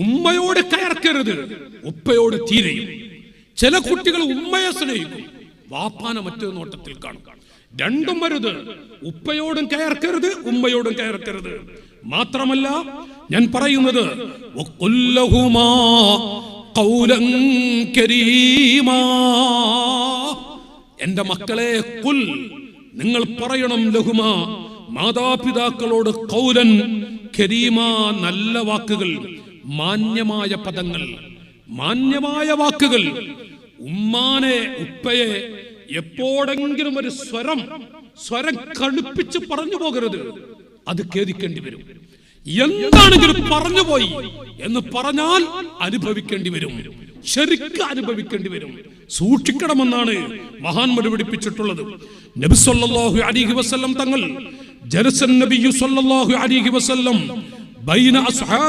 ഉമ്മയോട് കയർക്കരുത്, ഉപ്പയോട് തീരെയും. ചില കുട്ടികൾ ഉമ്മയെ സ്നേഹിക്കും, വാപ്പാനെ മറ്റൊരു നോട്ടത്തിൽ കാണും. രണ്ടും വരുത്. ഉപ്പയോടും കയർക്കരുത്, ഉമ്മയോടും കയർക്കരുത്. മാത്രമല്ല ഞാൻ പറയുന്നത് എന്റെ മക്കളെ, കുൽ നിങ്ങൾ പറയണം, ലഹുമാ മാതാപിതാക്കളോട് ഖൗലൻ കരീമാ, നല്ല വാക്കുകൾ, മാന്യമായ പദങ്ങൾ, മാന്യമായ വാക്കുകൾ. ഉമ്മാനെ ഉപ്പയെ എപ്പോഴെങ്കിലും ഒരു സ്വരം കടുപ്പിച്ച് പറഞ്ഞു പോകരുത്, അത് ഖേദിക്കേണ്ടി വരും. എന്താണെങ്കിലും പറഞ്ഞുപോയി എന്ന് പറഞ്ഞാൽ അനുഭവിക്കേണ്ടി വരും, ശരിക്കും അനുഭവിക്കേണ്ടി വരും. സൂക്ഷിക്കണമെന്നാണ് മഹാന്മാർ പഠിപ്പിച്ചിട്ടുള്ളത്. നബി സല്ലല്ലാഹു അലൈഹി വസല്ലം തങ്ങൾ ജലസൻ നബി സല്ലല്ലാഹു അലൈഹി വസല്ലം ബൈന അസ്ഹാബ്